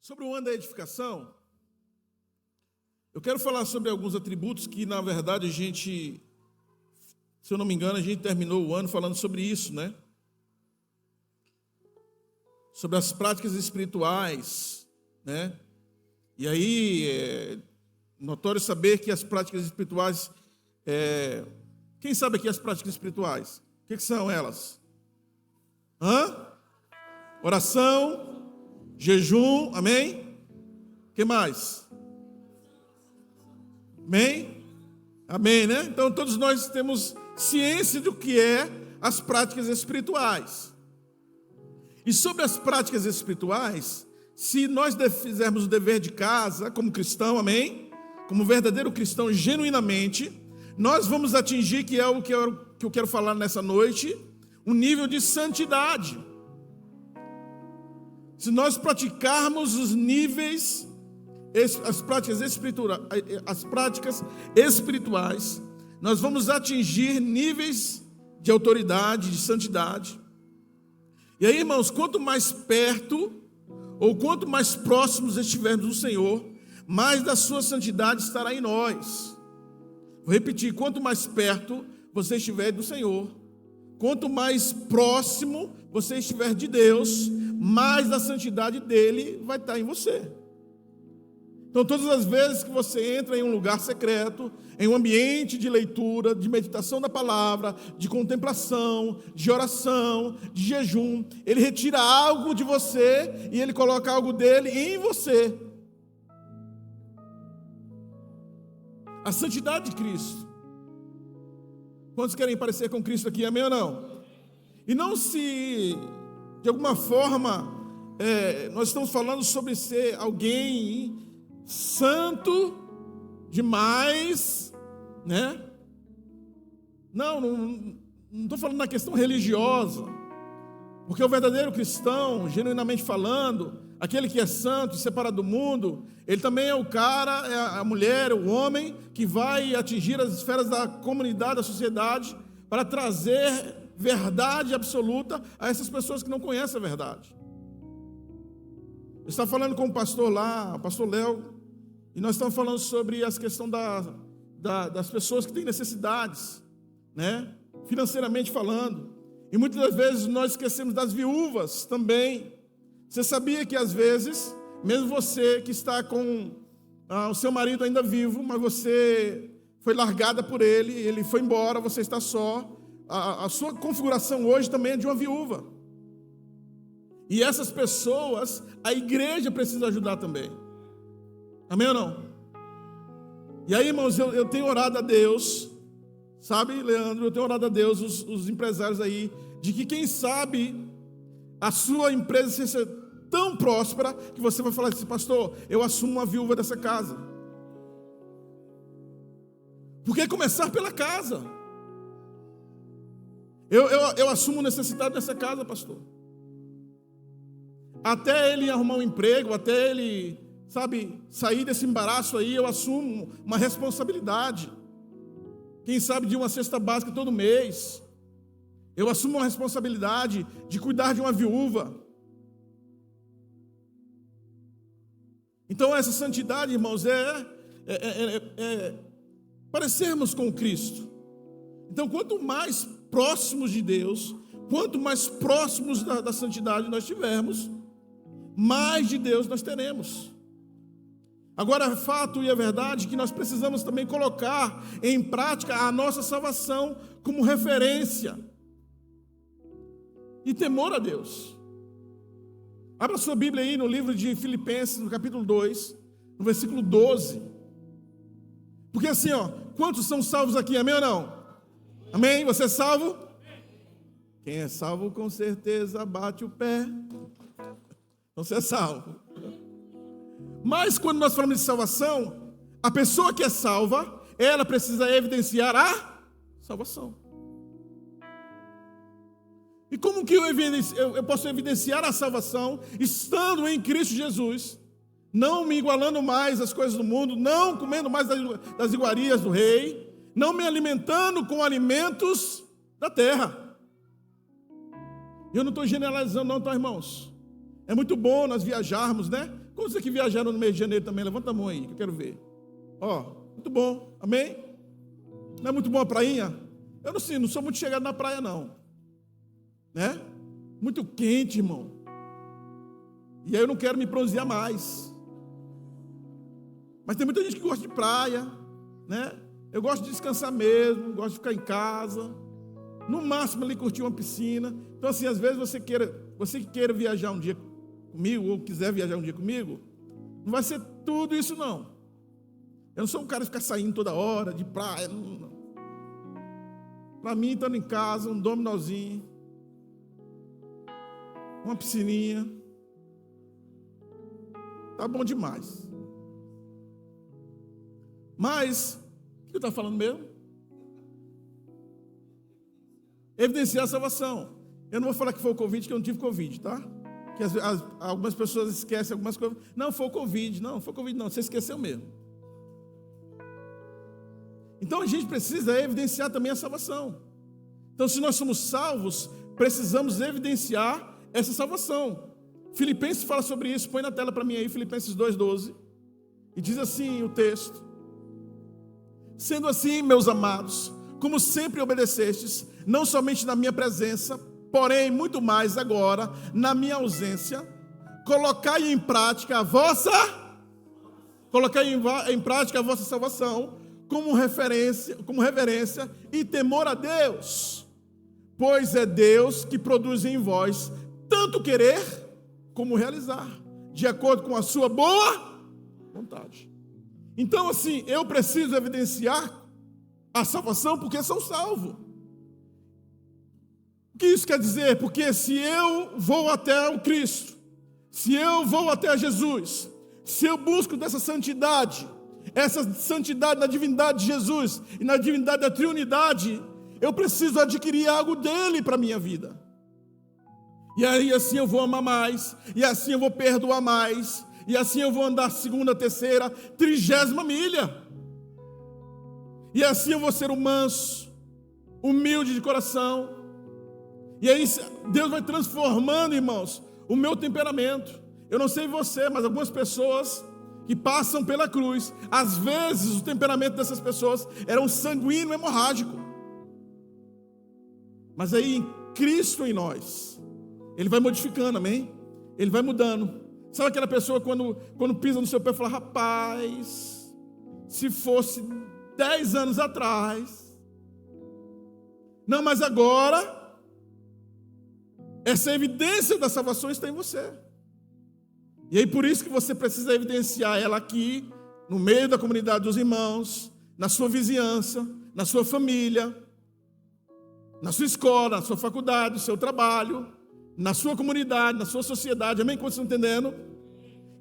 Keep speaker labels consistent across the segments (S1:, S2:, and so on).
S1: Sobre o ano da edificação, eu quero falar sobre alguns atributos que, na verdade, a gente, se eu não me engano, a gente terminou o ano falando sobre isso, né? Sobre as práticas espirituais, né? E aí, é notório saber que as práticas espirituais, quem sabe aqui as práticas espirituais? O que são elas? Oração, jejum, amém? O que mais? Amém? Amém, né? Então todos nós temos ciência do que é as práticas espirituais. E sobre as práticas espirituais, se nós fizermos o dever de casa como cristão, amém? Como verdadeiro cristão genuinamente, nós vamos atingir, que é o que eu quero falar nessa noite, um nível de santidade. Se nós praticarmos os níveis, as práticas espirituais, nós vamos atingir níveis de autoridade, de santidade. E aí, irmãos, quanto mais perto, ou quanto mais próximos estivermos do Senhor, mais da sua santidade estará em nós. Vou repetir, quanto mais perto você estiver do Senhor, quanto mais próximo você estiver de Deus, mais da santidade dele vai estar em você. Então, todas as vezes que você entra em um lugar secreto, em um ambiente de leitura, de meditação da palavra, de contemplação, de oração, de jejum, ele retira algo de você e ele coloca algo dele em você. A santidade de Cristo. Quantos querem parecer com Cristo aqui, amém ou não? E não se, de alguma forma, nós estamos falando sobre ser alguém santo demais, né? Não estou falando na questão religiosa, porque o verdadeiro cristão, genuinamente falando, aquele que é santo e separado do mundo, ele também é o cara, é a mulher, é o homem que vai atingir as esferas da comunidade, da sociedade, para trazer verdade absoluta a essas pessoas que não conhecem a verdade. Eu estava falando com o pastor lá, o pastor Léo, e nós estamos falando sobre as questões das pessoas que têm necessidades, né? Financeiramente falando. E muitas das vezes nós esquecemos das viúvas também. Você sabia que às vezes, mesmo você que está com o seu marido ainda vivo, mas você foi largada por ele, ele foi embora, você está só, a sua configuração hoje também é de uma viúva. E essas pessoas, a igreja precisa ajudar também. Amém ou não? E aí, irmãos, eu tenho orado a Deus, sabe, Leandro, eu tenho orado a Deus, os empresários aí, de que quem sabe a sua empresa seja tão próspera que você vai falar assim: pastor, eu assumo uma viúva dessa casa. Porque começar pela casa. Eu assumo necessidade dessa casa, pastor. Até ele arrumar um emprego, até ele, sabe, sair desse embaraço aí, eu assumo uma responsabilidade. Quem sabe de uma cesta básica todo mês. Eu assumo uma responsabilidade de cuidar de uma viúva. Então essa santidade, irmãos, é parecermos com Cristo. Então quanto mais próximos de Deus, quanto mais próximos da santidade nós tivermos, mais de Deus nós teremos. Agora, é fato e é verdade que nós precisamos também colocar em prática a nossa salvação como referência e temor a Deus. Abra sua Bíblia aí no livro de Filipenses, no capítulo 2, no versículo 12. Porque assim, quantos são salvos aqui, amém ou não? Amém? Você é salvo? Quem é salvo com certeza bate o pé. Você é salvo. Mas quando nós falamos de salvação, a pessoa que é salva, ela precisa evidenciar a salvação. E como que eu posso evidenciar a salvação estando em Cristo Jesus, não me igualando mais às coisas do mundo, não comendo mais das iguarias do rei, não me alimentando com alimentos da terra? Eu não estou generalizando não, tá, irmãos? É muito bom nós viajarmos, né? Quantos aqui viajaram no mês de janeiro também? Levanta a mão aí, que eu quero ver. Ó, muito bom, amém? Não é muito bom a prainha? Eu não sou muito chegado na praia não, né? Muito quente, irmão. E aí eu não quero me bronzear mais. Mas tem muita gente que gosta de praia, né? Eu gosto de descansar mesmo, gosto de ficar em casa. No máximo ali curtir uma piscina. Então assim, às vezes você que queira viajar um dia comigo, ou quiser viajar um dia comigo, não vai ser tudo isso não. Eu não sou um cara de ficar saindo toda hora, de praia. Não. Para mim, estando em casa, um dominozinho, uma piscininha, tá bom demais. Mas, o que eu estava falando mesmo? Evidenciar a salvação. Eu não vou falar que foi o Covid, que eu não tive Covid, tá? Que algumas pessoas esquecem algumas coisas. Não, foi o Covid. Não, foi o Covid não, você esqueceu mesmo. Então a gente precisa evidenciar também a salvação. Então se nós somos salvos, precisamos evidenciar essa salvação. Filipenses fala sobre isso, põe na tela para mim aí, Filipenses 2:12. E diz assim o texto: sendo assim, meus amados, como sempre obedecestes, não somente na minha presença, porém muito mais agora, na minha ausência, colocai em prática a vossa salvação, como reverência e temor a Deus, pois é Deus que produz em vós tanto querer como realizar, de acordo com a sua boa vontade. Então assim, eu preciso evidenciar a salvação porque sou salvo. O que isso quer dizer? Porque se eu vou até o Cristo, se eu vou até Jesus, se eu busco dessa santidade, essa santidade na divindade de Jesus e na divindade da Trindade, eu preciso adquirir algo dele para a minha vida. E aí assim eu vou amar mais, e assim eu vou perdoar mais, e assim eu vou andar 2ª, 3ª, 30ª milha. E assim eu vou ser um manso, humilde de coração. E aí Deus vai transformando, irmãos, o meu temperamento. Eu não sei você, mas algumas pessoas que passam pela cruz, às vezes o temperamento dessas pessoas era um sanguíneo hemorrágico. Mas aí em Cristo em nós, Ele vai modificando, amém? Ele vai mudando. Sabe aquela pessoa quando pisa no seu pé e fala: rapaz, se fosse 10 anos atrás, não, mas agora, essa evidência da salvação está em você. E aí por isso que você precisa evidenciar ela aqui, no meio da comunidade dos irmãos, na sua vizinhança, na sua família, na sua escola, na sua faculdade, no seu trabalho, na sua comunidade, na sua sociedade. Amém? Quantos estão entendendo?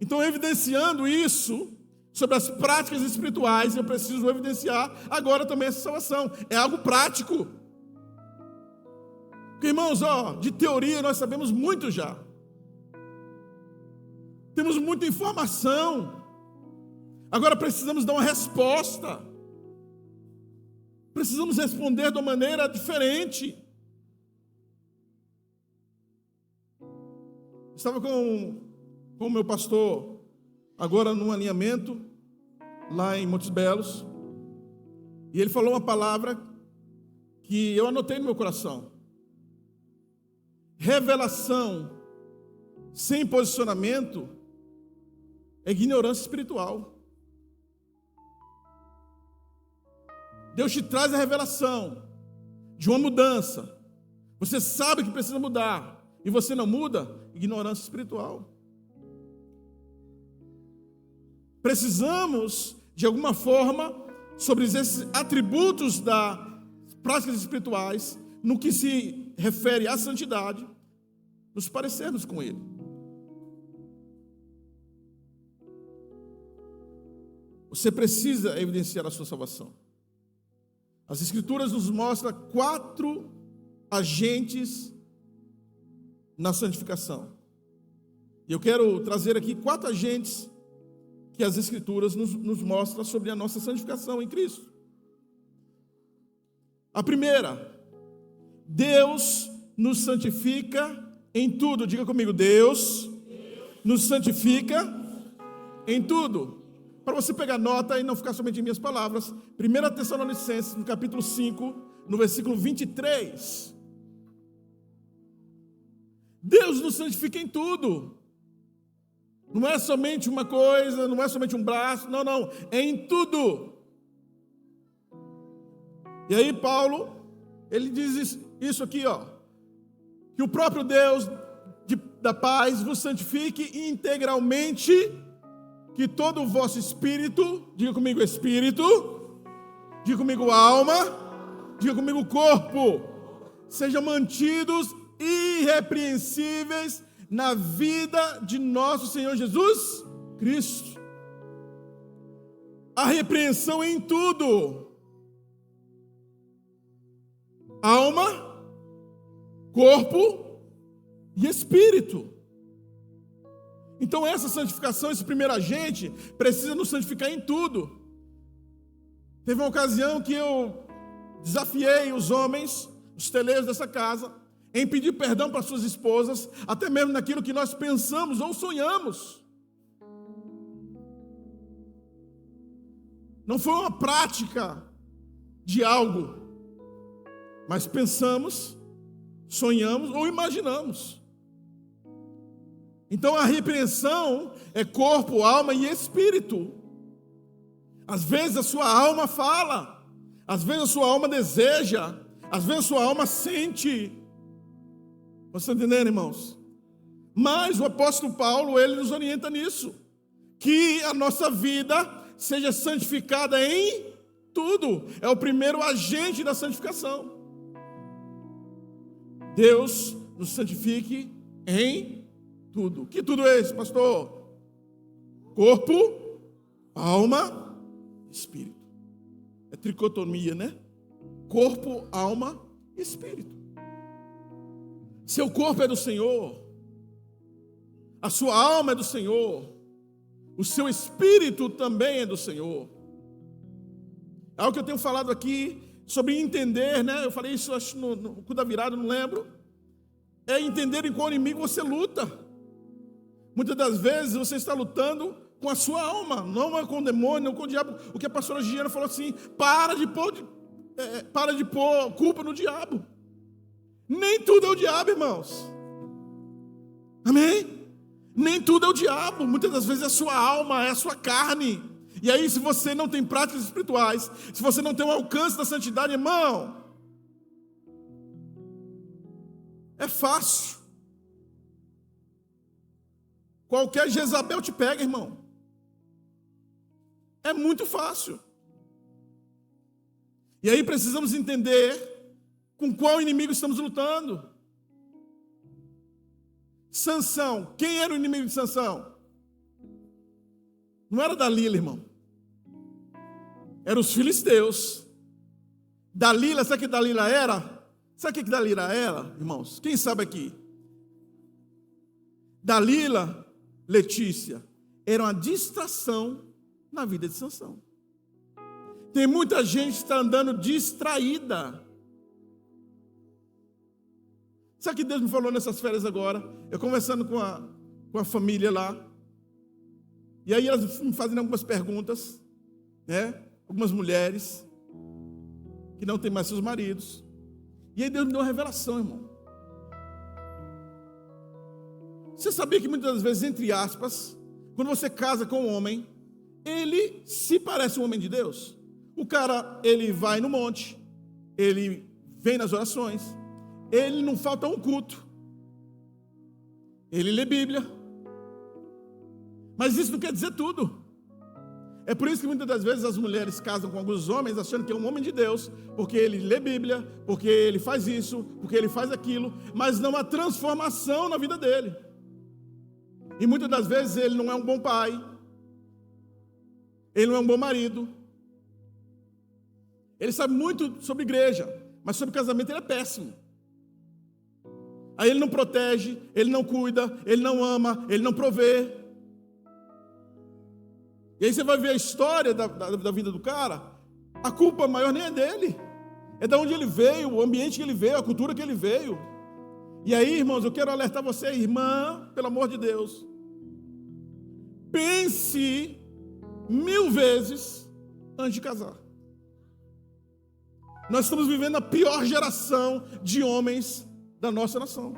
S1: Então, evidenciando isso sobre as práticas espirituais, eu preciso evidenciar agora também essa salvação. É algo prático. Porque, irmãos, de teoria nós sabemos muito já. Temos muita informação. Agora precisamos dar uma resposta. Precisamos responder de uma maneira diferente. Estava com o meu pastor agora num alinhamento lá em Montes Belos, e ele falou uma palavra que eu anotei no meu coração: revelação sem posicionamento é ignorância espiritual. Deus te traz a revelação de uma mudança, você sabe que precisa mudar e você não muda, ignorância espiritual. Precisamos, de alguma forma, sobre esses atributos das práticas espirituais, no que se refere à santidade, nos parecermos com Ele. Você precisa evidenciar a sua salvação. As Escrituras nos mostram 4 agentes na santificação. E eu quero trazer aqui 4 agentes que as Escrituras nos mostram sobre a nossa santificação em Cristo. A primeira: Deus nos santifica em tudo. Diga comigo: Deus nos santifica em tudo. Para você pegar nota e não ficar somente em minhas palavras, 1 Tessalonicenses, no capítulo 5, no versículo 23. Deus nos santifica em tudo. Não é somente uma coisa, não é somente um braço, não, é em tudo. E aí Paulo, ele diz isso aqui, ó, que o próprio Deus da paz vos santifique integralmente, que todo o vosso espírito, diga comigo espírito, diga comigo alma, diga comigo corpo, sejam mantidos irrepreensíveis na vida de nosso Senhor Jesus Cristo. A repreensão em tudo: alma, corpo e espírito. Então essa santificação, esse primeiro agente, precisa nos santificar em tudo. Teve uma ocasião que eu desafiei os homens, os teleiros dessa casa, em pedir perdão para suas esposas, até mesmo naquilo que nós pensamos ou sonhamos. Não foi uma prática de algo, mas pensamos, sonhamos ou imaginamos. Então a repreensão é corpo, alma e espírito. Às vezes a sua alma fala, às vezes a sua alma deseja, às vezes a sua alma sente. Vocês estão entendendo, irmãos? Mas o apóstolo Paulo, ele nos orienta nisso, que a nossa vida seja santificada em tudo. É o primeiro agente da santificação. Deus nos santifique em tudo. Que tudo é esse, pastor? Corpo, alma, espírito. É tricotomia, né? Corpo, alma e espírito. Seu corpo é do Senhor, a sua alma é do Senhor, o seu espírito também é do Senhor. É algo que eu tenho falado aqui sobre entender, né? Eu falei isso, acho, no culto da virada, não lembro. É entender em qual inimigo você luta. Muitas das vezes você está lutando com a sua alma, não é com o demônio, não com o diabo. O que a pastora Giana falou assim: para de pôr culpa no diabo. Nem tudo é o diabo, irmãos. Amém? Nem tudo é o diabo. Muitas das vezes é a sua alma, é a sua carne. E aí, se você não tem práticas espirituais, se você não tem um alcance da santidade, irmão, é fácil. Qualquer Jezabel te pega, irmão. É muito fácil. E aí precisamos entender com qual inimigo estamos lutando. Sansão, quem era o inimigo de Sansão? Não era Dalila, irmão. Eram os filisteus. Dalila, sabe o que Dalila era? Sabe o que Dalila era, irmãos? Quem sabe aqui? Dalila, Letícia, era uma distração na vida de Sansão. Tem muita gente que está andando distraída. Sabe o que Deus me falou nessas férias agora? Eu conversando com a família lá. E aí elas me fazendo algumas perguntas, né? Algumas mulheres que não têm mais seus maridos. E aí Deus me deu uma revelação, irmão. Você sabia que muitas vezes, entre aspas, quando você casa com um homem, ele se parece um homem de Deus? O cara, ele vai no monte, ele vem nas orações, ele não falta um culto, ele lê Bíblia, mas isso não quer dizer tudo. É por isso que muitas das vezes as mulheres casam com alguns homens achando que é um homem de Deus, porque ele lê Bíblia, porque ele faz isso, porque ele faz aquilo, mas não há transformação na vida dele. E muitas das vezes ele não é um bom pai, ele não é um bom marido, ele sabe muito sobre igreja, mas sobre casamento ele é péssimo. Aí ele não protege, ele não cuida, ele não ama, ele não provê. E aí você vai ver a história da vida do cara, a culpa maior nem é dele, é de onde ele veio, o ambiente que ele veio, a cultura que ele veio. E aí, irmãos, eu quero alertar você, irmã, pelo amor de Deus, pense 1000 vezes antes de casar. Nós estamos vivendo a pior geração de homens da nossa nação.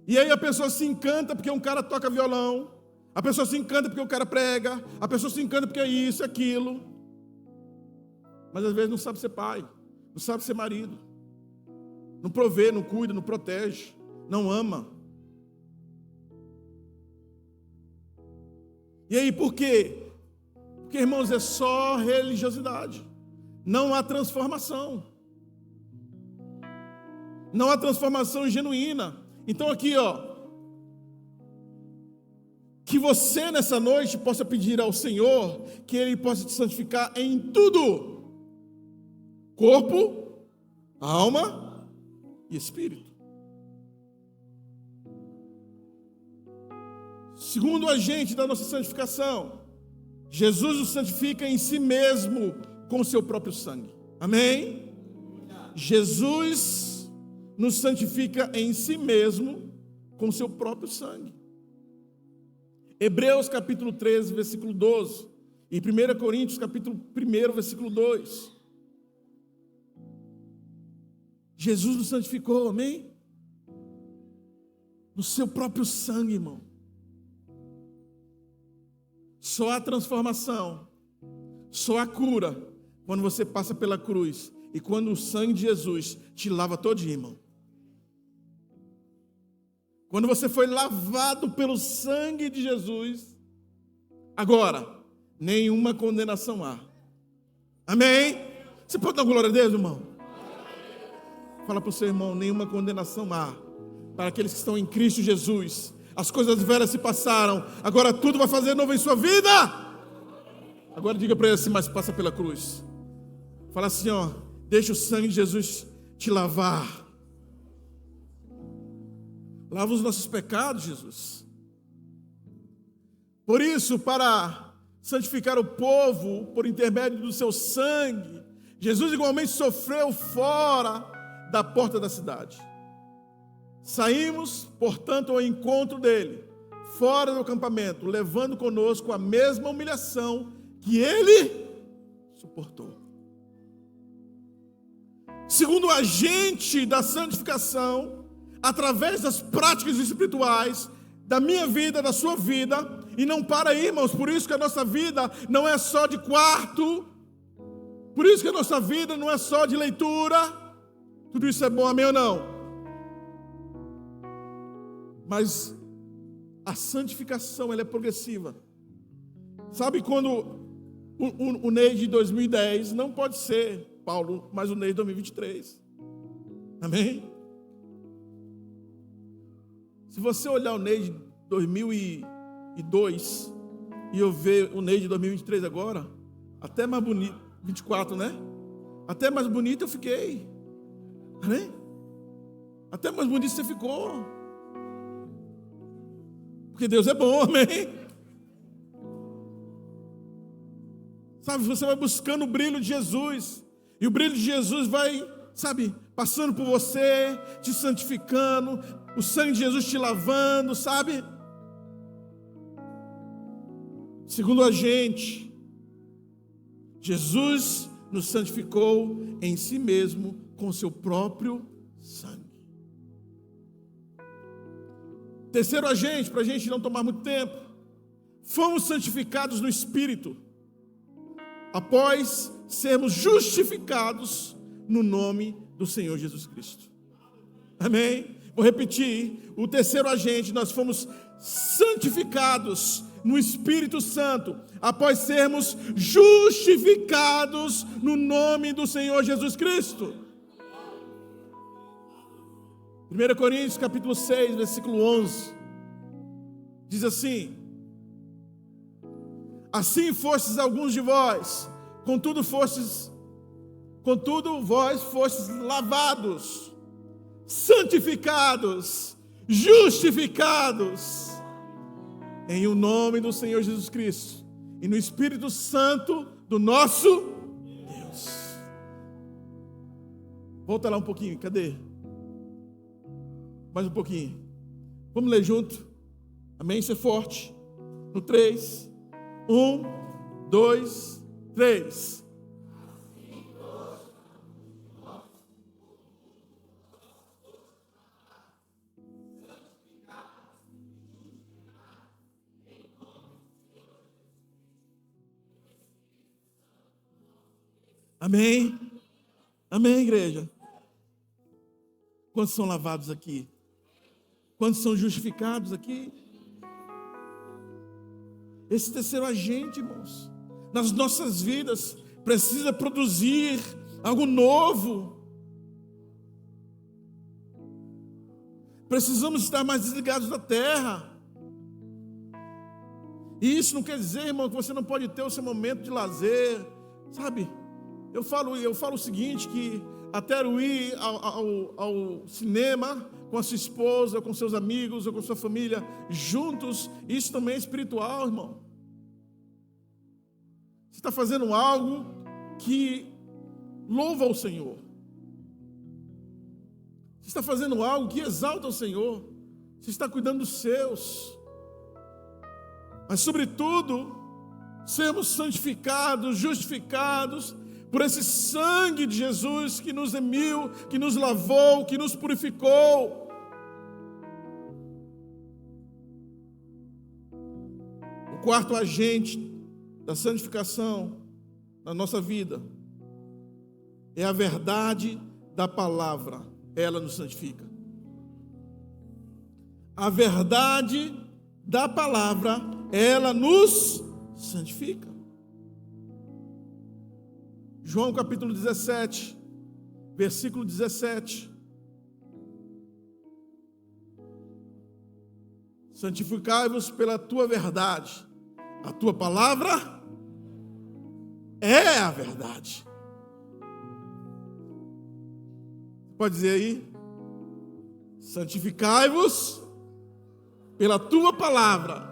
S1: E aí a pessoa se encanta porque um cara toca violão, a pessoa se encanta porque o cara prega, a pessoa se encanta porque é isso, aquilo. Mas às vezes não sabe ser pai, não sabe ser marido, não provê, não cuida, não protege, não ama. E aí por quê? Porque, irmãos, é só religiosidade, não há transformação. Não há transformação genuína. Então aqui, que você nessa noite possa pedir ao Senhor que Ele possa te santificar em tudo: corpo, alma e espírito. Segundo agente da nossa santificação, Jesus nos santifica em si mesmo com o seu próprio sangue. Amém? Jesus nos santifica em si mesmo com o seu próprio sangue. Hebreus capítulo 13, versículo 12. E 1 Coríntios capítulo 1, versículo 2. Jesus nos santificou, amém? No seu próprio sangue, irmão. Só há transformação, só há cura quando você passa pela cruz e quando o sangue de Jesus te lava todinho, irmão. Quando você foi lavado pelo sangue de Jesus, agora, nenhuma condenação há. Amém? Você pode dar glória a Deus, irmão? Fala para o seu irmão: nenhuma condenação há para aqueles que estão em Cristo Jesus. As coisas velhas se passaram, agora tudo vai fazer novo em sua vida. Agora diga para ele assim, mas passa pela cruz. Fala assim, deixa o sangue de Jesus te lavar. Lava os nossos pecados, Jesus. Por isso, para santificar o povo por intermédio do seu sangue, Jesus igualmente sofreu fora da porta da cidade. Saímos, portanto, ao encontro dele, fora do acampamento, levando conosco a mesma humilhação que ele suportou. Segundo agente da santificação, através das práticas espirituais, da minha vida, da sua vida, e não para aí, irmãos, por isso que a nossa vida não é só de quarto, por isso que a nossa vida não é só de leitura, tudo isso é bom, amém ou não? Mas a santificação, ela é progressiva. Sabe quando o Ney de 2010 não pode ser Paulo, mas o Ney de 2023. Amém? Se você olhar o Ney de 2002 e eu ver o Ney de 2023 agora, até mais bonito, 24, né? Até mais bonito eu fiquei. Amém? Até mais bonito você ficou. Porque Deus é bom, amém? Sabe, você vai buscando o brilho de Jesus, e o brilho de Jesus vai, sabe, passando por você, te santificando, o sangue de Jesus te lavando, sabe? Segundo a gente, Jesus nos santificou em si mesmo com o seu próprio sangue. Terceiro agente, para a gente não tomar muito tempo, fomos santificados no Espírito, após sermos justificados no nome do Senhor Jesus Cristo. Amém? Vou repetir, o terceiro agente, nós fomos santificados no Espírito Santo, após sermos justificados no nome do Senhor Jesus Cristo. 1 Coríntios capítulo 6, versículo 11, diz assim: assim fostes alguns de vós, contudo vós fostes lavados, santificados, justificados, em o nome do Senhor Jesus Cristo, e no Espírito Santo do nosso Deus. Volta lá um pouquinho, cadê? Mais um pouquinho. Vamos ler junto? Amém? Ser forte. No 3. 1, 2, 3. Amém? Amém, igreja? Quantos são lavados aqui? Quantos são justificados aqui? Esse terceiro agente, irmãos, nas nossas vidas, precisa produzir algo novo. Precisamos estar mais desligados da terra. E isso não quer dizer, irmão, que você não pode ter o seu momento de lazer, sabe? Eu falo o seguinte, que até ir ao cinema com a sua esposa, com seus amigos, ou com sua família, juntos, isso também é espiritual, irmão. Você está fazendo algo que louva ao Senhor. Você está fazendo algo que exalta ao Senhor. Você está cuidando dos seus. Mas, sobretudo, sermos santificados, justificados, por esse sangue de Jesus que nos remiu, que nos lavou, que nos purificou. O quarto agente da santificação na nossa vida é a verdade da palavra. Ela nos santifica. A verdade da palavra, ela nos santifica. João capítulo 17, versículo 17. Santificai-vos pela tua verdade. A tua palavra é a verdade. Pode dizer aí? Santificai-vos pela tua palavra.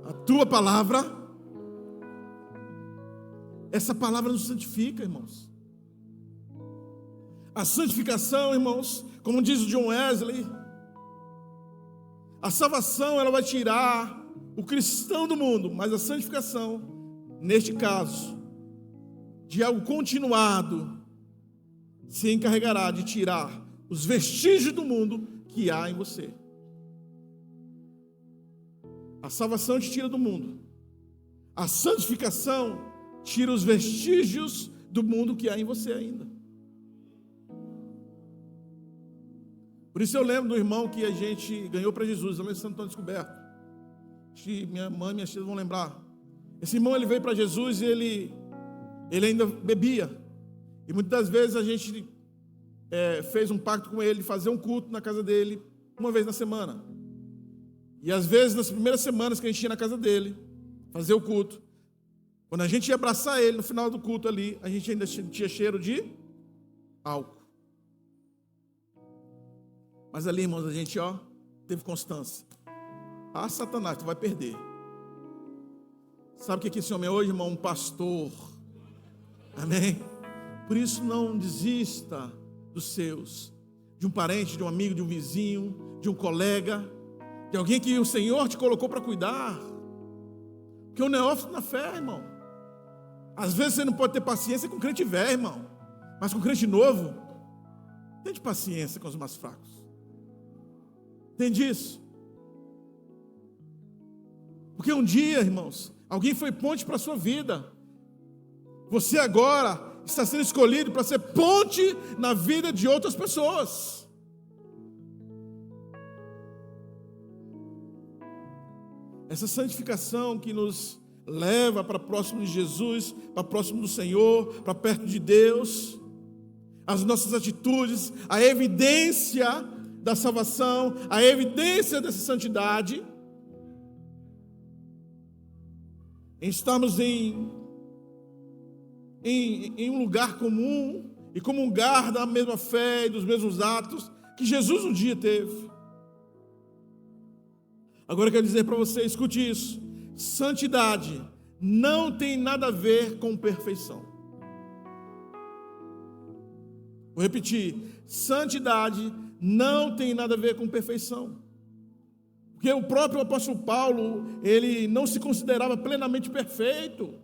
S1: A tua palavra. Essa palavra nos santifica, irmãos. A santificação, irmãos, como diz o John Wesley, a salvação ela vai tirar o cristão do mundo, mas a santificação, neste caso, de algo continuado, se encarregará de tirar os vestígios do mundo que há em você. A salvação te tira do mundo. A santificação tira os vestígios do mundo que há em você ainda. Por isso eu lembro do irmão que a gente ganhou para Jesus, lá em Santo Antônio Descoberto. Minha mãe e minha tia vão lembrar. Esse irmão ele veio para Jesus e ele ainda bebia. E muitas das vezes a gente fez um pacto com ele de fazer um culto na casa dele uma vez na semana. E às vezes nas primeiras semanas que a gente ia na casa dele fazer o culto, quando a gente ia abraçar ele no final do culto ali, a gente ainda tinha cheiro de álcool. Mas ali, irmãos, a gente, teve constância. Ah, Satanás, tu vai perder. Sabe o que esse homem é hoje, irmão? Um pastor. Amém? Por isso não desista dos seus. De um parente, de um amigo, de um vizinho, de um colega, de alguém que o Senhor te colocou para cuidar. Porque o neófito na fé, irmão. Às vezes você não pode ter paciência com crente velho, irmão. Mas com crente novo, tem paciência com os mais fracos. Entende isso? Porque um dia, irmãos, alguém foi ponte para a sua vida. Você agora está sendo escolhido para ser ponte na vida de outras pessoas. Essa santificação que nos leva para próximo de Jesus, para próximo do Senhor, para perto de Deus, as nossas atitudes, a evidência da salvação, a evidência dessa santidade, em estarmos em um lugar comum e comungar da mesma fé e dos mesmos atos que Jesus um dia teve. Agora eu quero dizer para você, escute isso: santidade não tem nada a ver com perfeição. Vou repetir: santidade não tem nada a ver com perfeição. Porque o próprio apóstolo Paulo, ele não se considerava plenamente perfeito.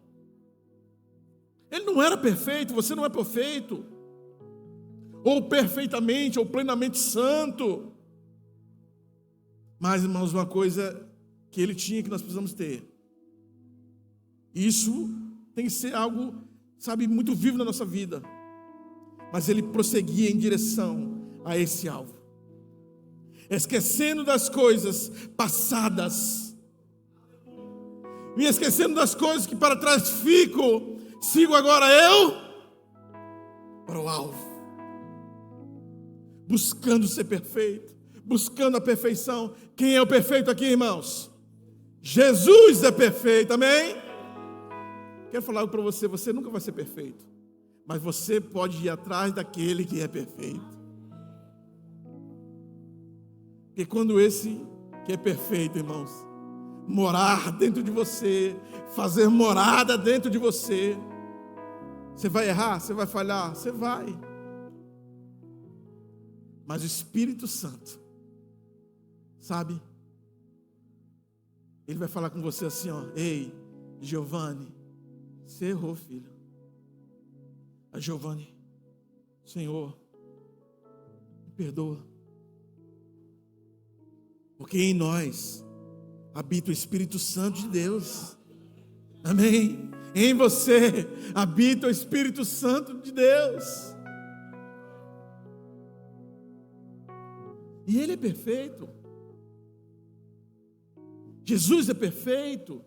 S1: Ele não era perfeito, você não é perfeito. Ou perfeitamente, ou plenamente santo. Mas, irmãos, uma coisa que ele tinha, que nós precisamos ter. Isso tem que ser algo, sabe, muito vivo na nossa vida. Mas ele prosseguia em direção a esse alvo. Esquecendo das coisas passadas. Me esquecendo das coisas que para trás fico. Sigo agora eu para o alvo. Buscando ser perfeito. Buscando a perfeição. Quem é o perfeito aqui, irmãos? Jesus é perfeito, amém? Quero falar algo para você. Você nunca vai ser perfeito. Mas você pode ir atrás daquele que é perfeito. Porque quando esse que é perfeito, irmãos, morar dentro de você, fazer morada dentro de você, você vai errar, você vai falhar, você vai. Mas o Espírito Santo, sabe? Ele vai falar com você assim, ó: ei, Giovanni, você errou, filho. A Giovanni, Senhor, me perdoa. Porque em nós habita o Espírito Santo de Deus. Amém? Em você habita o Espírito Santo de Deus. E Ele é perfeito. Jesus é perfeito.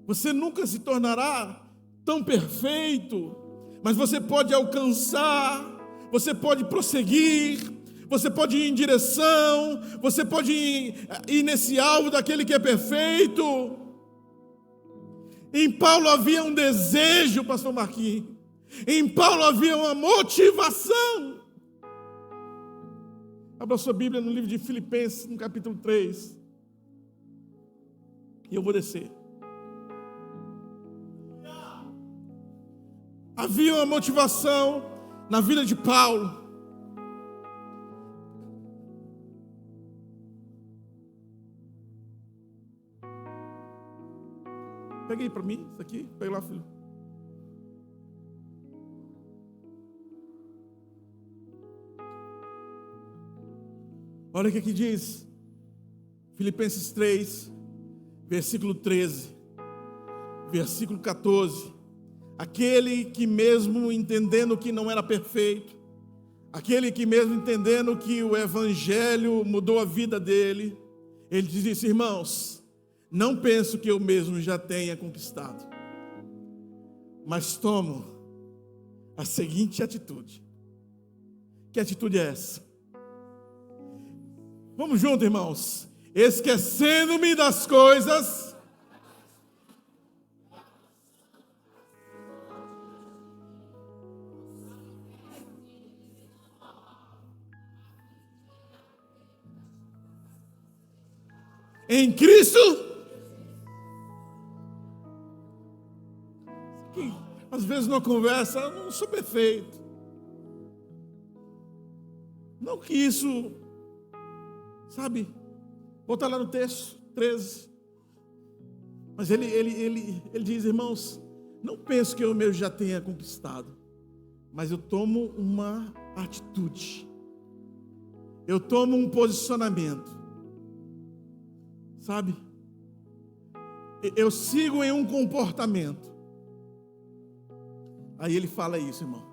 S1: Você nunca se tornará tão perfeito, mas você pode alcançar, você pode prosseguir, você pode ir em direção, você pode ir nesse alvo daquele que é perfeito. Em Paulo havia um desejo, pastor Marquinhos. Em Paulo havia uma motivação. Abra sua Bíblia no livro de Filipenses, no capítulo 3. E eu vou descer. Havia uma motivação na vida de Paulo. Pega aí para mim, isso aqui. Pega lá, filho. Olha o que aqui diz. Filipenses 3, versículo 13. Versículo 14. Aquele que mesmo entendendo que não era perfeito, aquele que mesmo entendendo que o Evangelho mudou a vida dele, ele disse: irmãos, não penso que eu mesmo já tenha conquistado, mas tomo a seguinte atitude. Que atitude é essa? Vamos juntos, irmãos. Esquecendo-me das coisas em Cristo. Às vezes numa conversa, eu não sou perfeito. Não que isso, sabe, voltar lá no texto 13. Mas ele diz: irmãos, não penso que eu mesmo já tenha conquistado, mas eu tomo uma atitude. Eu tomo um posicionamento. Sabe? Eu sigo em um comportamento. Aí ele fala isso, irmão.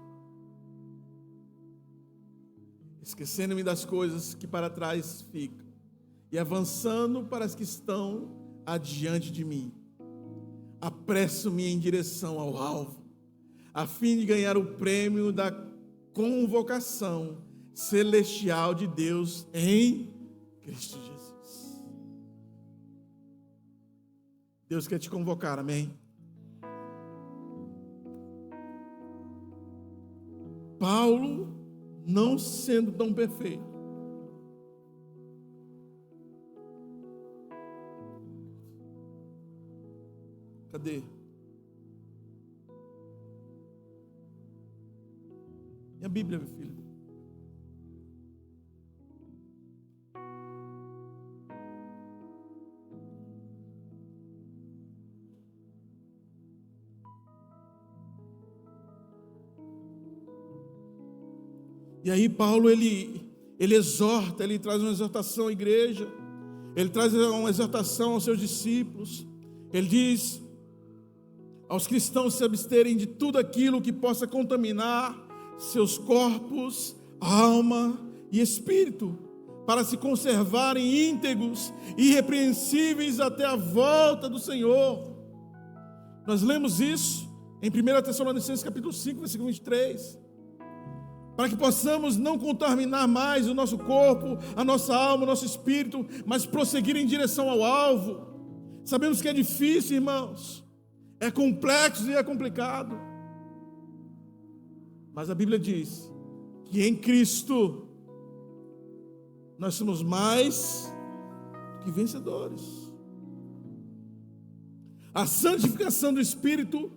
S1: Esquecendo-me das coisas que para trás ficam e avançando para as que estão adiante de mim. Apresso-me em direção ao alvo, a fim de ganhar o prêmio da convocação celestial de Deus em Cristo Jesus. Deus quer te convocar, amém? Paulo, não sendo tão perfeito, cadê? Minha Bíblia, meu filho. E aí Paulo, ele exorta, ele traz uma exortação à igreja, ele traz uma exortação aos seus discípulos. Ele diz aos cristãos se absterem de tudo aquilo que possa contaminar seus corpos, alma e espírito, para se conservarem íntegros e irrepreensíveis até a volta do Senhor. Nós lemos isso em 1 Tessalonicenses capítulo 5, versículo 23. Para que possamos não contaminar mais o nosso corpo, a nossa alma, o nosso espírito, mas prosseguir em direção ao alvo. Sabemos que é difícil, irmãos, é complexo e é complicado, mas a Bíblia diz que em Cristo nós somos mais do que vencedores. A santificação do Espírito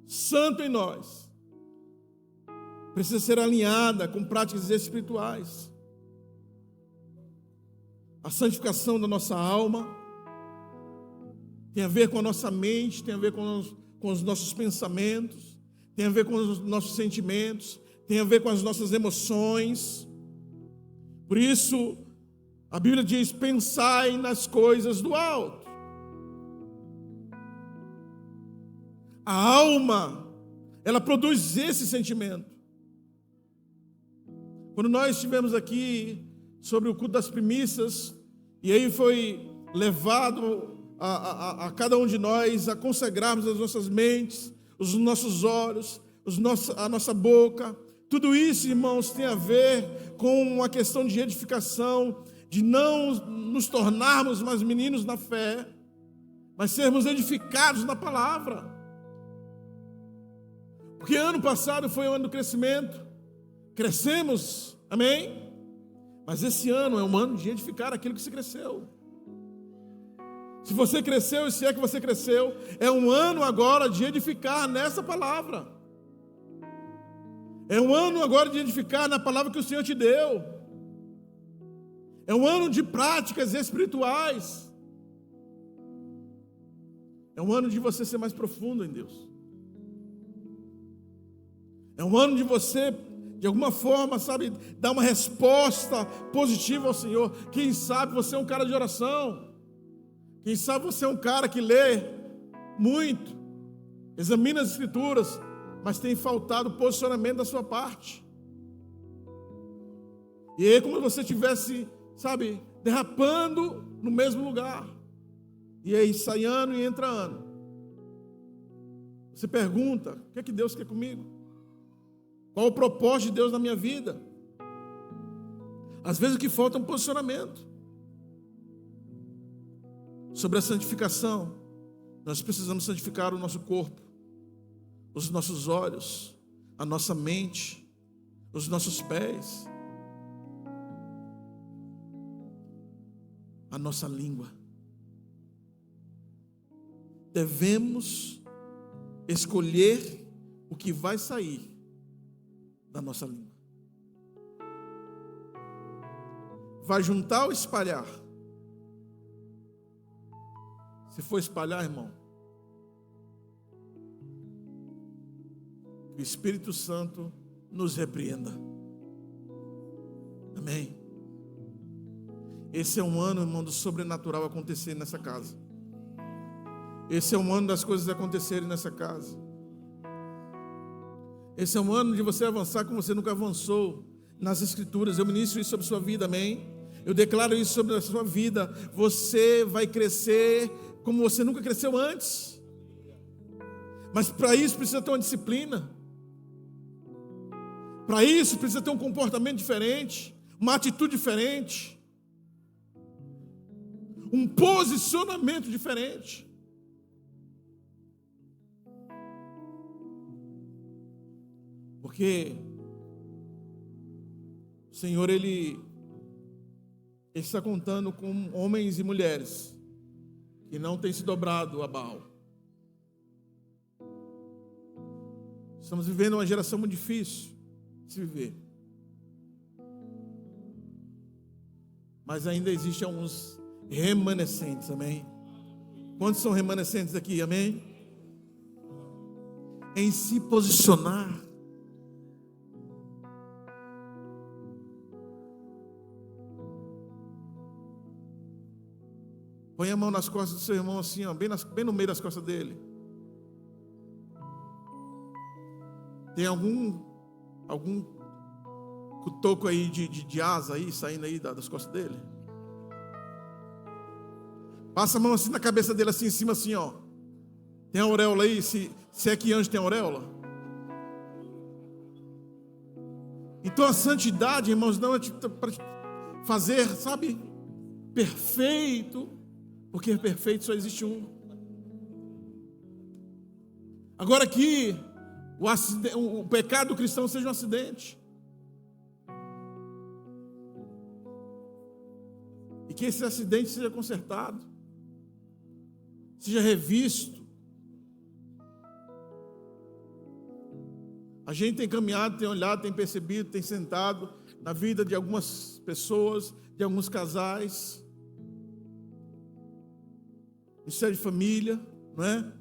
S1: Santo em nós precisa ser alinhada com práticas espirituais. A santificação da nossa alma tem a ver com a nossa mente, tem a ver com os nossos pensamentos, tem a ver com os nossos sentimentos, tem a ver com as nossas emoções. Por isso, a Bíblia diz: pensai nas coisas do alto. A alma, ela produz esse sentimento. Quando nós estivemos aqui sobre o culto das primícias, e aí foi levado a cada um de nós a consagrarmos as nossas mentes, os nossos olhos, a nossa boca. Tudo isso, irmãos, tem a ver com uma questão de edificação, de não nos tornarmos mais meninos na fé, mas sermos edificados na palavra. Porque ano passado foi o ano do crescimento, crescemos, amém? Mas esse ano é um ano de edificar aquilo que se cresceu. Se você cresceu, e se é que você cresceu, é um ano agora de edificar nessa palavra. É um ano agora de edificar na palavra que o Senhor te deu. É um ano de práticas espirituais. É um ano de você ser mais profundo em Deus. É um ano de você, de alguma forma, sabe, dar uma resposta positiva ao Senhor. Quem sabe você é um cara de oração. Quem sabe você é um cara que lê muito, examina as Escrituras, mas tem faltado posicionamento da sua parte. E aí, como se você estivesse, sabe, derrapando no mesmo lugar. E aí sai ano e entra ano. Você pergunta: o que é que Deus quer comigo? Qual o propósito de Deus na minha vida? Às vezes o que falta é um posicionamento. Sobre a santificação, nós precisamos santificar o nosso corpo, os nossos olhos, a nossa mente, os nossos pés, a nossa língua. Devemos escolher o que vai sair da nossa língua. Vai juntar ou espalhar? Se for espalhar, irmão, que o Espírito Santo nos repreenda. Amém. Esse é um ano, irmão, do sobrenatural acontecer nessa casa. Esse é um ano das coisas acontecerem nessa casa. Esse é um ano de você avançar como você nunca avançou nas Escrituras. Eu ministro isso sobre a sua vida, amém? Eu declaro isso sobre a sua vida. Você vai crescer como você nunca cresceu antes. Mas para isso precisa ter uma disciplina. Para isso precisa ter um comportamento diferente, uma atitude diferente, um posicionamento diferente. Porque o Senhor, Ele está contando com homens e mulheres que não têm se dobrado a Baal. Estamos vivendo uma geração muito difícil de se viver. Mas ainda existem alguns remanescentes, amém? Quantos são remanescentes aqui, amém? Em se posicionar. Põe a mão nas costas do seu irmão assim, ó, bem no meio das costas dele. Tem algum cutoco aí de asa aí, saindo aí das costas dele? Passa a mão assim na cabeça dele, assim em cima, assim, ó. Tem a auréola aí? Se é que anjo tem auréola? Então a santidade, irmãos, não é para fazer, sabe, perfeito, porque perfeito só existe um. Agora que o pecado cristão seja um acidente, e que esse acidente seja consertado, seja revisto. A gente tem caminhado, tem olhado, tem percebido, tem sentado na vida de algumas pessoas, de alguns casais, ministério de família, não é?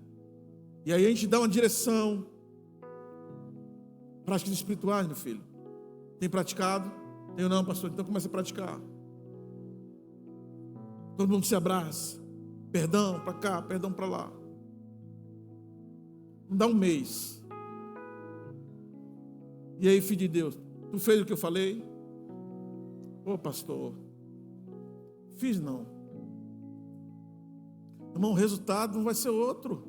S1: E aí a gente dá uma direção. Práticas espirituais, meu filho. Tem praticado? Eu não, pastor. Então comece a praticar. Todo mundo se abraça. Perdão para cá, perdão para lá. Não dá um mês. E aí, filho de Deus, tu fez o que eu falei? Ô, pastor, fiz não. Irmão, o resultado não vai ser outro.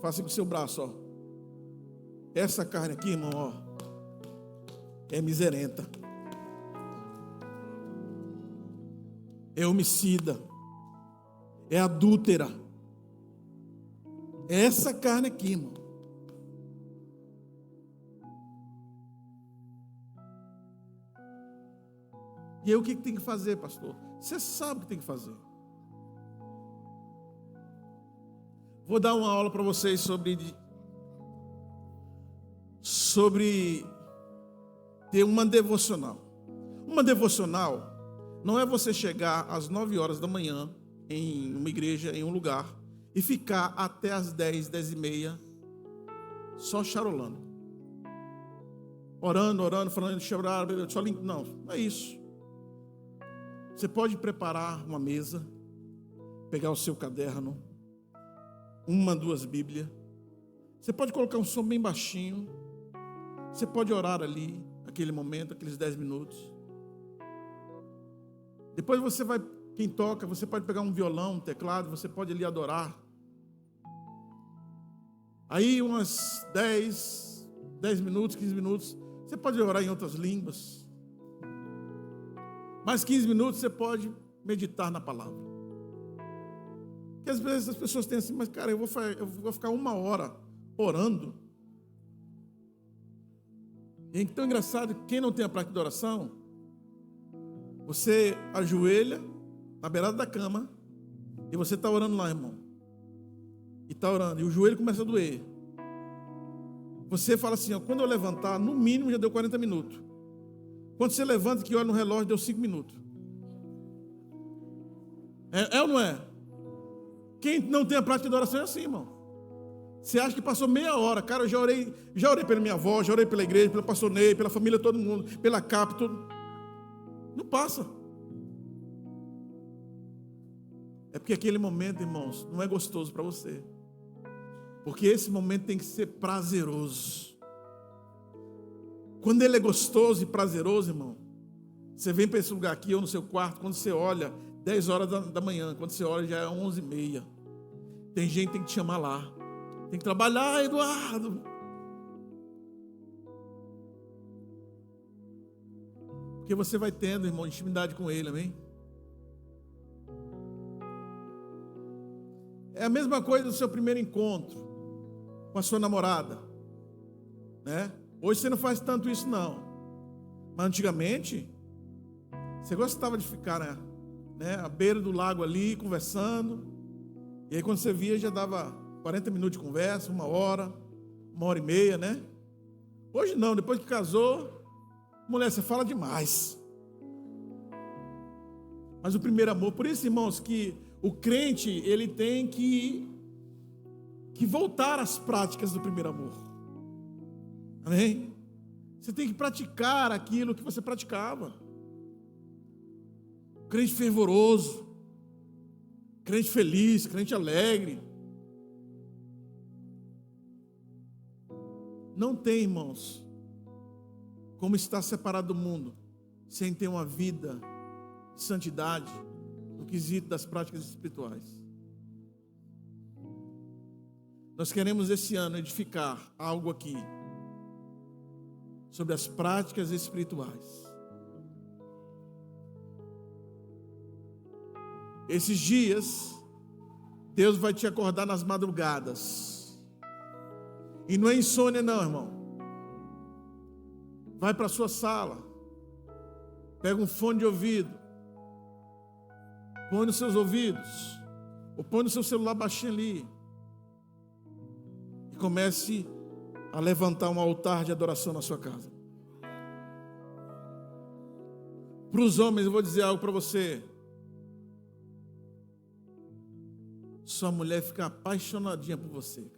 S1: Faça com o seu braço, ó. Essa carne aqui, irmão, ó, é miserenta. É homicida. É adúltera. É essa carne aqui, irmão. E aí o que tem que fazer, pastor? Você sabe o que tem que fazer. Vou dar uma aula para vocês sobre ter uma devocional. Uma devocional não é você chegar às 9 horas da manhã em uma igreja, em um lugar, e ficar até às 10, 10 e meia só charolando. Orando, falando de chorar, só limpo. Não é isso. Você pode preparar uma mesa, pegar o seu caderno, 1, 2 Bíblias. Você pode colocar um som bem baixinho. Você pode orar ali, aquele momento, aqueles 10 minutos. Depois você vai, quem toca, você pode pegar um violão, um teclado, você pode ali adorar. Aí umas 10 minutos, 15 minutos, você pode orar em outras línguas. Mais 15 minutos você pode meditar na palavra. Porque às vezes as pessoas têm assim, mas cara, eu vou ficar 1 hora orando. E é tão engraçado, quem não tem a prática de oração, você ajoelha na beirada da cama e você está orando lá, irmão. E está orando, e o joelho começa a doer. Você fala assim, ó, quando eu levantar, no mínimo já deu 40 minutos. Quando você levanta que olha no relógio, deu 5 minutos. É ou não é? Quem não tem a prática de oração é assim, irmão. Você acha que passou meia hora. Cara, eu já orei pela minha avó, já orei pela igreja, pelo pastor Ney, pela família, todo mundo, pela CAP, tudo. Não passa. É porque aquele momento, irmãos, não é gostoso para você. Porque esse momento tem que ser prazeroso. Quando ele é gostoso e prazeroso, irmão, você vem para esse lugar aqui ou no seu quarto, quando você olha, 10 horas da manhã, quando você olha já é 11h30. Tem gente que tem que te chamar lá. Tem que trabalhar, Eduardo. Porque você vai tendo, irmão, intimidade com ele, amém? É a mesma coisa do seu primeiro encontro com a sua namorada, né? Hoje você não faz tanto isso não, mas antigamente você gostava de ficar, né, à beira do lago ali, conversando, e aí quando você via já dava 40 minutos de conversa, 1 hora, 1h30, né? Hoje não, depois que casou, mulher, você fala demais. Mas o primeiro amor, por isso, irmãos, que o crente, ele tem que voltar às práticas do primeiro amor. Amém? Você tem que praticar aquilo que você praticava. crente fervoroso, crente feliz, crente alegre. Não tem, irmãos, como estar separado do mundo sem ter uma vida de santidade no quesito das práticas espirituais. Nós queremos esse ano edificar algo aqui sobre as práticas espirituais. Esses dias, Deus vai te acordar nas madrugadas. E não é insônia não, irmão. Vai para a sua sala, pega um fone de ouvido, põe nos seus ouvidos, ou põe no seu celular baixinho ali, e comece a levantar um altar de adoração na sua casa. Para os homens, eu vou dizer algo para você. Sua mulher fica apaixonadinha por você.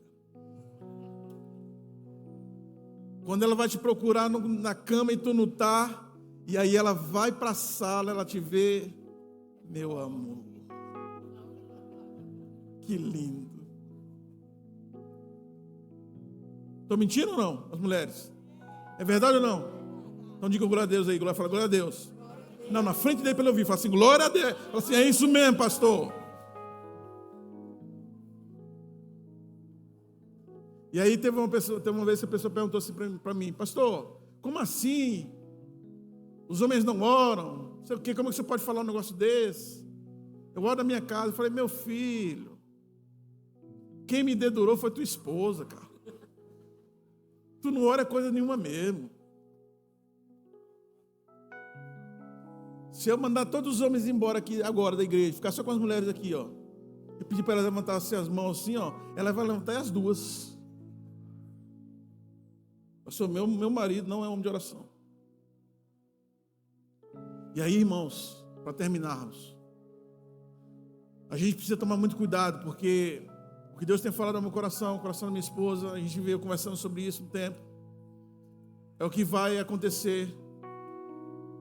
S1: Quando ela vai te procurar na cama e tu não está, e aí ela vai para a sala, ela te vê, meu amor, que lindo. Estou mentindo ou não, as mulheres? É verdade ou não? Então diga glória a Deus aí, fala glória a Deus. Não, na frente dele para ele ouvir, fala assim, glória a Deus. Fala assim, é isso mesmo, pastor. E aí teve uma vez que a pessoa perguntou assim para mim, pastor, como assim? Os homens não oram, não sei o quê, como é que você pode falar um negócio desse? Eu oro na minha casa, eu falei, meu filho, quem me dedurou foi tua esposa, cara. Tu não ora coisa nenhuma mesmo. Se eu mandar todos os homens embora aqui agora da igreja, ficar só com as mulheres aqui, ó, e pedir para elas levantar assim, as mãos assim, ó, ela vai levantar as duas. Pastor, meu marido não é homem de oração. E aí, irmãos, para terminarmos, a gente precisa tomar muito cuidado, porque o que Deus tem falado no meu coração, no coração da minha esposa, a gente veio conversando sobre isso um tempo, é o que vai acontecer.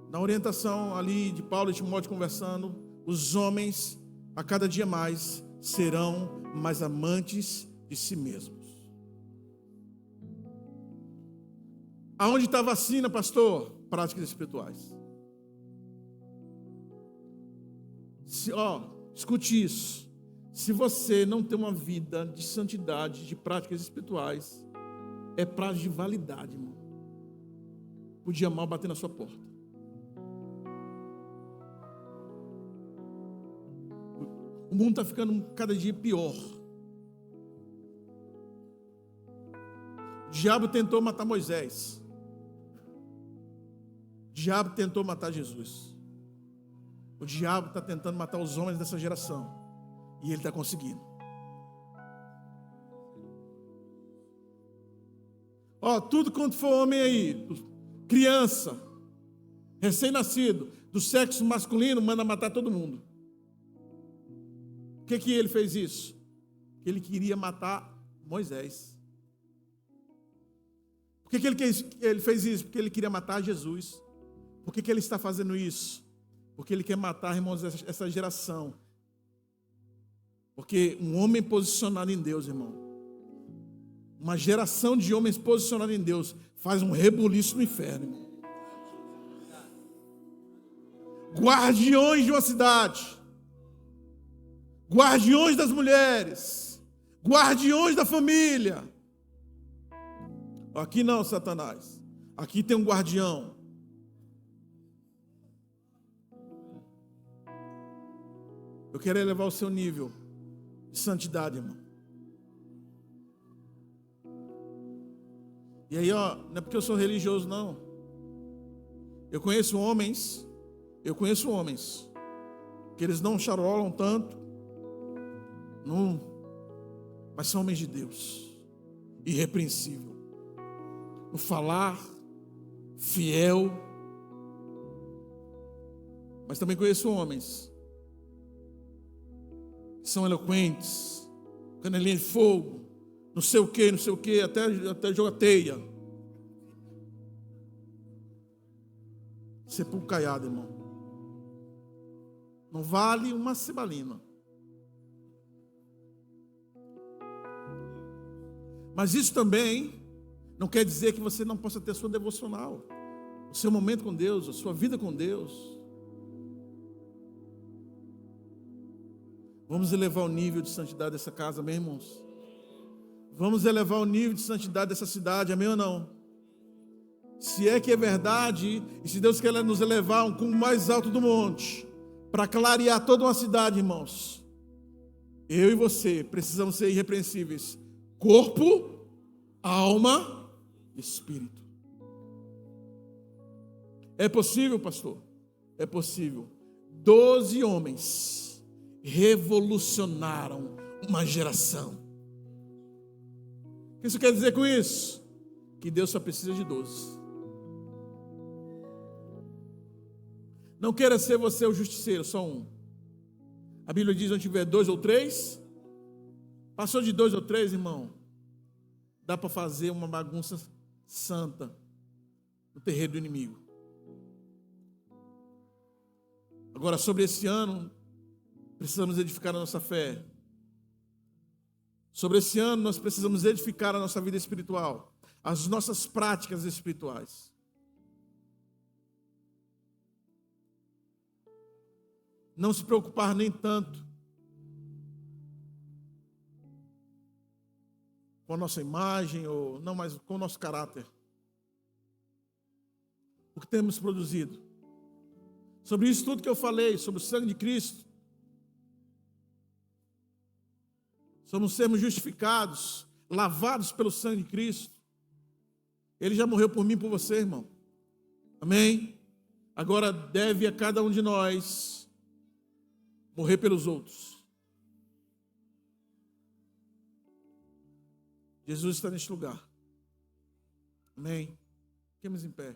S1: Na orientação ali de Paulo e Timóteo conversando, os homens, a cada dia mais, serão mais amantes de si mesmos. Aonde está a vacina, pastor? Práticas espirituais. Escute isso. Se você não tem uma vida de santidade, de práticas espirituais, é prazo de validade, irmão. O dia mal bater na sua porta. O mundo está ficando cada dia pior. O diabo tentou matar Moisés. O diabo tentou matar Jesus. O diabo está tentando matar os homens dessa geração. E ele está conseguindo. Tudo quanto for homem aí, criança, recém-nascido, do sexo masculino, manda matar todo mundo. Por que ele fez isso? Porque ele queria matar Moisés. Por que ele fez isso? Porque ele queria matar Jesus. Por que ele está fazendo isso? Porque ele quer matar, irmãos, essa geração. Porque um homem posicionado em Deus, irmão, uma geração de homens posicionados em Deus, faz um rebuliço no inferno, irmão. Guardiões de uma cidade, guardiões das mulheres, guardiões da família. Aqui não, Satanás. Aqui tem um guardião. Eu quero elevar o seu nível de santidade, irmão. E aí, não é porque eu sou religioso, não. Eu conheço homens que eles não charolam tanto, não, mas são homens de Deus, irrepreensível, no falar, fiel. Mas também conheço homens que são eloquentes, canelinha de fogo, não sei o que, até joga teia. Sepulcro caiado, irmão. Não vale uma cebalina. Mas isso também não quer dizer que você não possa ter a sua devocional, o seu momento com Deus, a sua vida com Deus. Vamos elevar o nível de santidade dessa casa, amém, irmãos? Vamos elevar o nível de santidade dessa cidade, amém ou não? Se é que é verdade, e se Deus quer nos elevar a um cume mais alto do monte, para clarear toda uma cidade, irmãos, eu e você precisamos ser irrepreensíveis. Corpo, alma, espírito. É possível, pastor? É possível. 12 homens revolucionaram uma geração. O que isso quer dizer com isso? Que Deus só precisa de 12. Não queira ser você o justiceiro, só um. A Bíblia diz: onde tiver 2 ou 3, passou de 2 ou 3, irmão, dá para fazer uma bagunça santa no terreiro do inimigo. Agora, sobre esse ano, precisamos edificar a nossa fé. Sobre esse ano, nós precisamos edificar a nossa vida espiritual, as nossas práticas espirituais. Não se preocupar nem tanto com a nossa imagem, ou não, mas com o nosso caráter. O que temos produzido. Sobre isso tudo que eu falei, sobre o sangue de Cristo. Somos sermos justificados, lavados pelo sangue de Cristo. Ele já morreu por mim e por você, irmão. Amém? Agora deve a cada um de nós morrer pelos outros. Jesus está neste lugar. Amém? Fiquemos em pé.